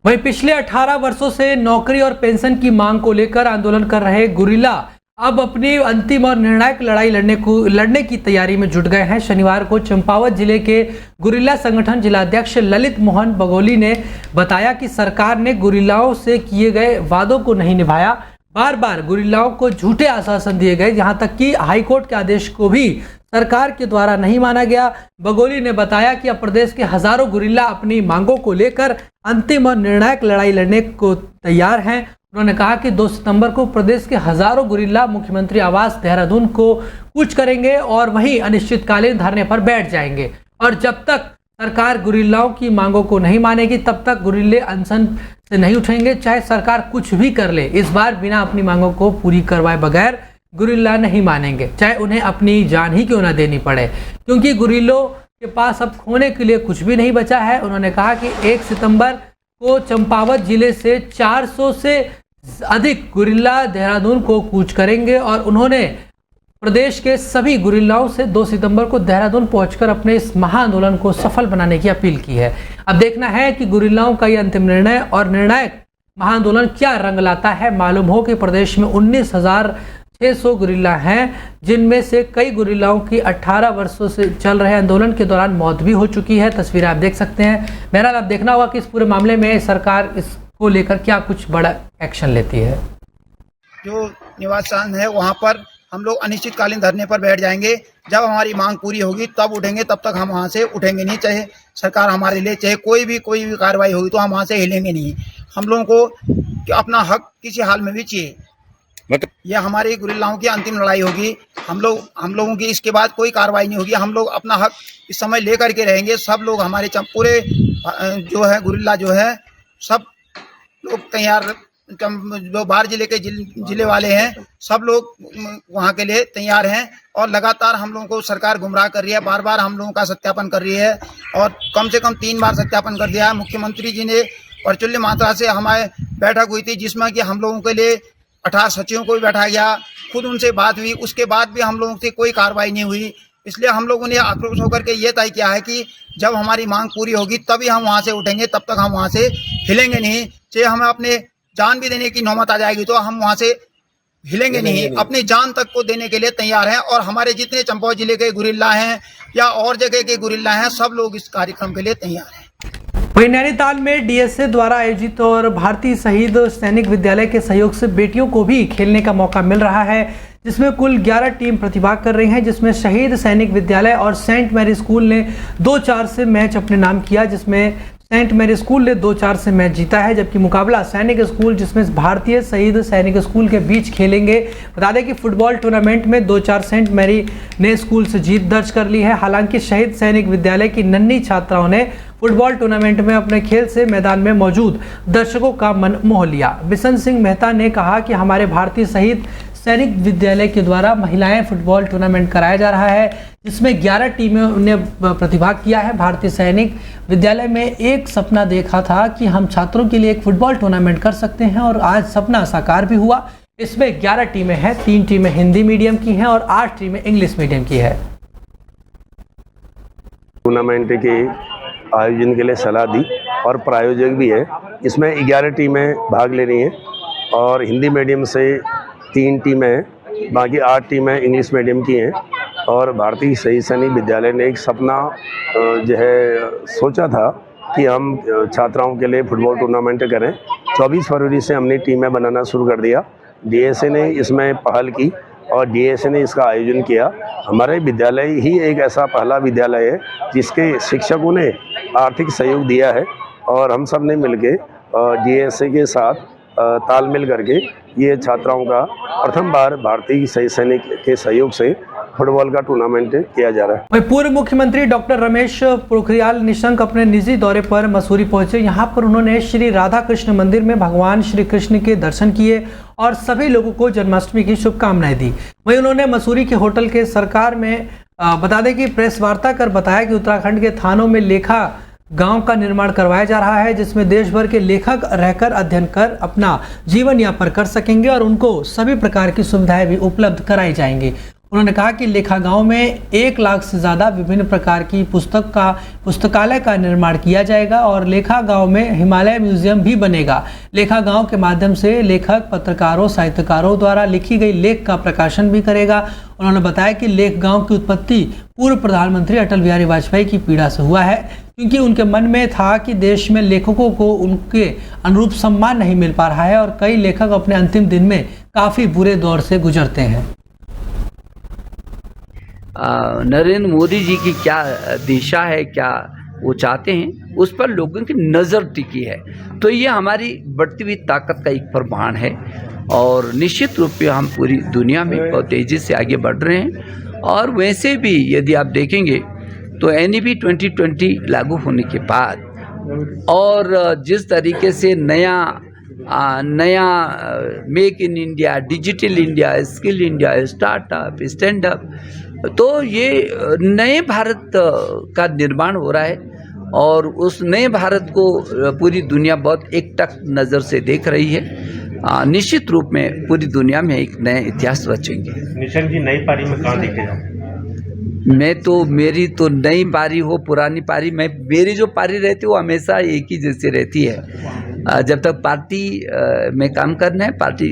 वहीं पिछले 18 वर्षों से नौकरी और पेंशन की मांग को लेकर आंदोलन कर रहे गुरिल्ला अब अपनी अंतिम और निर्णायक लड़ाई लड़ने की तैयारी में जुट गए हैं। शनिवार को चंपावत जिले के गुरिल्ला संगठन जिलाध्यक्ष ललित मोहन बगोली ने बताया कि सरकार ने गुरिल्लाओं से किए गए वादों को नहीं निभाया। बार बार गुरिल्लाओं को झूठे आश्वासन दिए गए, यहां तक कि हाईकोर्ट के आदेश को भी सरकार के द्वारा नहीं माना गया। बगोली ने बताया कि अब प्रदेश के हजारों गुरिल्ला अपनी मांगों को लेकर अंतिम और निर्णायक लड़ाई लड़ने को तैयार हैं। उन्होंने कहा कि 2 सितंबर को प्रदेश के हजारों गुरिल्ला मुख्यमंत्री आवास देहरादून को कूच करेंगे और वहीं अनिश्चितकालीन धरने पर बैठ जाएंगे। और जब तक सरकार गुरिल्लाओं की मांगों को नहीं मानेगी तब तक गुरिल्ले अनशन से नहीं उठेंगे, चाहे सरकार कुछ भी कर ले। इस बार बिना अपनी मांगों को पूरी करवाए बगैर गुरिल्ला नहीं मानेंगे, चाहे उन्हें अपनी जान ही क्यों ना देनी पड़े, क्योंकि गुरिल्लों के पास अब खोने के लिए कुछ भी नहीं बचा है। उन्होंने कहा कि 1 सितंबर को चंपावत जिले से 400 से अधिक गुरिल्ला देहरादून को कूच करेंगे और उन्होंने प्रदेश के सभी गुरिल्लाओं से 2 सितंबर को देहरादून पहुंचकर अपने इस महाआंदोलन को सफल बनाने की अपील की है। अब देखना है कि गुरिल्लाओं का ये अंतिम निर्णय और निर्णायक महाआंदोलन क्या रंग लाता है। मालूम हो कि प्रदेश में 19,600 गुरिल्ला हैं, जिनमें से कई गुरिल्लाओं की 18 वर्षों से चल रहे आंदोलन के दौरान मौत भी हो चुकी है। तस्वीरें आप देख सकते हैं। बहरहाल आप देखना होगा कि इस पूरे मामले में सरकार इसको लेकर क्या कुछ बड़ा एक्शन लेती है। जो निवास स्थान है वहाँ पर हम लोग अनिश्चितकालीन धरने पर बैठ जाएंगे। जब हमारी मांग पूरी होगी तब उठेंगे, तब तक हम वहाँ से उठेंगे नहीं। चाहे सरकार हमारे लिए चाहे कोई भी कार्रवाई होगी तो हम वहाँ से हिलेंगे नहीं। हम लोगों को अपना हक किसी हाल में भी चाहिए। यह हमारी गुरिल्लाओं की अंतिम लड़ाई होगी। हम लोगों की इसके बाद कोई कार्रवाई नहीं होगी। हम लोग अपना हक इस समय लेकर के रहेंगे। सब लोग हमारे पूरे जो है गुरिल्ला जो है सब लोग तैयार, जो बाहर जिले के जिले वाले हैं सब लोग वहाँ के लिए तैयार हैं। और लगातार हम लोगों को सरकार गुमराह कर रही है, बार बार हम लोगों का सत्यापन कर रही है और कम से कम 3 बार सत्यापन कर दिया है। मुख्यमंत्री जी ने वर्चुअल मात्रा से हमारे बैठक हुई थी जिसमें कि हम लोगों के लिए 18 सचिवों को भी बैठाया गया, खुद उनसे बात हुई, उसके बाद भी हम लोगों से कोई कार्रवाई नहीं हुई। इसलिए हम लोगों ने आक्रोश होकर के ये तय किया है कि जब हमारी मांग पूरी होगी तभी हम वहाँ से उठेंगे, तब तक हम वहाँ से हिलेंगे नहीं। चाहे हमें अपने जान भी देने की नौबत आ जाएगी तो हम वहाँ से हिलेंगे नहीं। अपनी जान तक को देने के लिए तैयार हैं। और हमारे जितने चंपावत जिले के गुरिल्ला हैं या और जगह के गुरिल्ला हैं सब लोग इस कार्यक्रम के लिए तैयार हैं। वहीं नैनीताल में डीएसए द्वारा आयोजित और भारतीय शहीद सैनिक विद्यालय के सहयोग से बेटियों को भी खेलने का मौका मिल रहा है, जिसमें कुल 11 टीम प्रतिभाग कर रही हैं, जिसमें शहीद सैनिक विद्यालय और सेंट मैरी स्कूल ने 2-4 से मैच अपने नाम किया, जिसमें सेंट मैरी स्कूल ने 2-4 से मैच जीता है, जबकि मुकाबला सैनिक स्कूल जिसमें भारतीय शहीद सैनिक स्कूल के बीच खेलेंगे। बता दें कि फुटबॉल टूर्नामेंट में 2-4 सेंट मैरी ने स्कूल से जीत दर्ज कर ली है। हालांकि शहीद सैनिक विद्यालय की नन्ही छात्राओं ने फुटबॉल टूर्नामेंट में अपने खेल से मैदान में मौजूद दर्शकों का मन मोह लिया। बिशन सिंह मेहता ने कहा कि हमारे भारतीय शहीद सैनिक विद्यालय के द्वारा महिलाएं फुटबॉल टूर्नामेंट कराया जा रहा है, जिसमें 11 टीमें ने प्रतिभाग किया है। भारतीय सैनिक विद्यालय में एक सपना देखा था कि हम छात्रों के लिए एक फुटबॉल टूर्नामेंट कर सकते हैं और आज सपना साकार भी हुआ। इसमें 11 टीमें हैं, 3 टीमें हिंदी मीडियम की हैं और 8 टीमें इंग्लिश मीडियम की है। टूर्नामेंट के आयोजन के लिए सलाह दी और प्रायोजक भी है। इसमें 11 टीमें भाग ले रही हैं और हिंदी मीडियम से 3 टीमें हैं, बाकी 8 टीमें इंग्लिश मीडियम की हैं। और भारतीय शहीद सैनिक विद्यालय ने एक सपना जो है सोचा था कि हम छात्राओं के लिए फुटबॉल टूर्नामेंट करें। 24 फरवरी से हमने टीमें बनाना शुरू कर दिया। डीएसए ने इसमें पहल की और डीएसए ने इसका आयोजन किया। हमारे विद्यालय ही एक ऐसा पहला विद्यालय है जिसके शिक्षकों ने आर्थिक सहयोग दिया है और हम सब ने मिलके डीएसए के साथ तालमेल करके ये छात्राओं का प्रथम बार भारतीय शहीद सैनिक के सहयोग से फुटबॉल का टूर्नामेंट किया जा रहा है। वहीं पूर्व मुख्यमंत्री डॉक्टर रमेश पोखरियाल निशंक अपने निजी दौरे पर मसूरी पहुंचे। यहां पर उन्होंने श्री राधा कृष्ण मंदिर में भगवान श्री कृष्ण के दर्शन किए और सभी लोगों को जन्माष्टमी की शुभकामनाएं दी। वहीं उन्होंने मसूरी के होटल के सरकार में बता दें कि प्रेस वार्ता कर बताया कि उत्तराखंड के थानों में लेखा गांव का निर्माण करवाया जा रहा है, जिसमें देश भर के लेखक रहकर अध्ययन कर अपना जीवन यापन कर सकेंगे और उनको सभी प्रकार की सुविधाएं भी उपलब्ध कराई जाएंगी। उन्होंने कहा कि लेखा गांव में 1 लाख से ज़्यादा विभिन्न प्रकार की पुस्तकालय का निर्माण किया जाएगा और लेखा गांव में हिमालय म्यूजियम भी बनेगा। लेखा गांव के माध्यम से लेखक, पत्रकारों, साहित्यकारों द्वारा लिखी गई लेख का प्रकाशन भी करेगा। उन्होंने बताया कि लेख गांव की उत्पत्ति पूर्व प्रधानमंत्री अटल बिहारी वाजपेयी की पीड़ा से हुआ है, क्योंकि उनके मन में था कि देश में लेखकों को उनके अनुरूप सम्मान नहीं मिल पा रहा है और कई लेखक अपने अंतिम दिन में काफ़ी बुरे दौर से गुजरते हैं। नरेंद्र मोदी जी की क्या दिशा है, क्या वो चाहते हैं, उस पर लोगों की नज़र टिकी है। तो ये हमारी बढ़ती हुई ताकत का एक प्रमाण है और निश्चित रूप से हम पूरी दुनिया में बहुत तेज़ी से आगे बढ़ रहे हैं। और वैसे भी यदि आप देखेंगे तो NEP 2020 लागू होने के बाद और जिस तरीके से नया make in India, digital India, skill India, startup, stand up, तो ये नए भारत का निर्माण हो रहा है और उस नए भारत को पूरी दुनिया बहुत एकटक नज़र से देख रही है। निश्चित रूप में पूरी दुनिया में एक नया इतिहास रचेंगे। निशंक जी, नई पारी में कहाँ दिखे जाओ? मेरी तो नई पारी हो पुरानी पारी, मेरी जो पारी रहती है वो हमेशा एक ही जैसी रहती है। जब तक पार्टी में काम करना है, पार्टी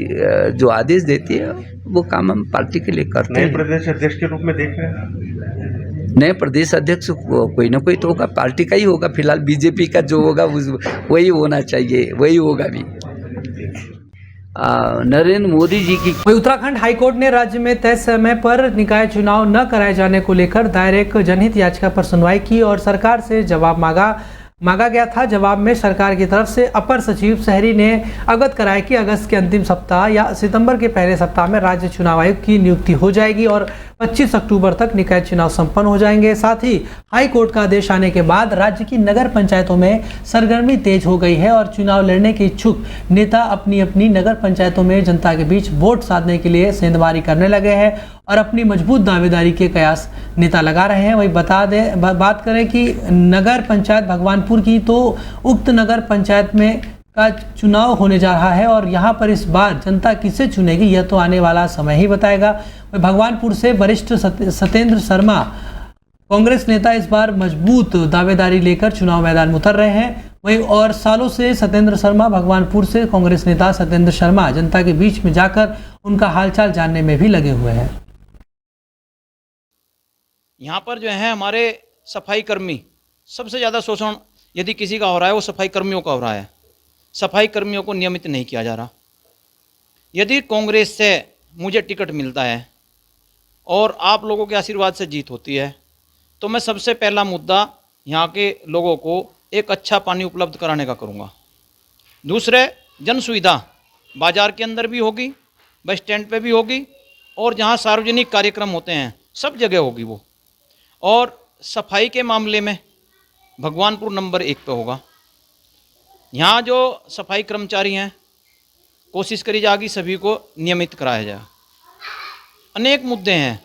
जो आदेश देती है वो काम हम पार्टी के लिए करते हैं। नए प्रदेश अध्यक्ष के रूप में देख रहे हैं? नए प्रदेश अध्यक्ष कोई ना कोई तो होगा, पार्टी का ही होगा। फिलहाल बीजेपी का जो होगा वही होना चाहिए, वही होगा भी। नरेंद्र मोदी जी की। वहीं उत्तराखंड हाईकोर्ट ने राज्य में तय समय पर निकाय चुनाव न कराए जाने को लेकर दायर एक जनहित याचिका पर सुनवाई की और सरकार से जवाब मांगा गया था। जवाब में सरकार की तरफ से अपर सचिव शहरी ने अवगत कराया कि अगस्त के अंतिम सप्ताह या सितंबर के पहले सप्ताह में राज्य चुनाव आयुक्त की नियुक्ति हो जाएगी और 25 अक्टूबर तक निकाय चुनाव संपन्न हो जाएंगे। साथ ही हाई कोर्ट का आदेश आने के बाद राज्य की नगर पंचायतों में सरगर्मी तेज हो गई है और चुनाव लड़ने के इच्छुक नेता अपनी अपनी नगर पंचायतों में जनता के बीच वोट साधने के लिए सेंधमारी करने लगे हैं और अपनी मजबूत दावेदारी के कयास नेता लगा रहे हैं। वही बात करें कि नगर पंचायत भगवानपुर की, तो उक्त नगर पंचायत में का चुनाव होने जा रहा है और यहां पर इस बार जनता किसे चुनेगी यह तो आने वाला समय ही बताएगा। भगवानपुर से वरिष्ठ सत्येंद्र शर्मा कांग्रेस नेता इस बार मजबूत दावेदारी लेकर चुनाव मैदान में उतर रहे हैं। वहीं और सालों से सत्येंद्र शर्मा भगवानपुर से कांग्रेस नेता सत्येंद्र शर्मा जनता के बीच में जाकर उनका हालचाल जानने में भी लगे हुए हैं। यहाँ पर जो है हमारे सफाई कर्मी, सबसे ज़्यादा शोषण यदि किसी का हो रहा है वो सफाई कर्मियों का हो रहा है। सफाई कर्मियों को नियमित नहीं किया जा रहा। यदि कांग्रेस से मुझे टिकट मिलता है और आप लोगों के आशीर्वाद से जीत होती है तो मैं सबसे पहला मुद्दा यहाँ के लोगों को एक अच्छा पानी उपलब्ध कराने का करूँगा। दूसरे, जन सुविधा बाज़ार के अंदर भी होगी, बस स्टैंड पे भी होगी और जहाँ सार्वजनिक कार्यक्रम होते हैं सब जगह होगी वो। और सफाई के मामले में भगवानपुर नंबर 1 पे होगा। यहाँ जो सफाई कर्मचारी हैं कोशिश करी जाएगी सभी को नियमित कराया जाए। अनेक मुद्दे हैं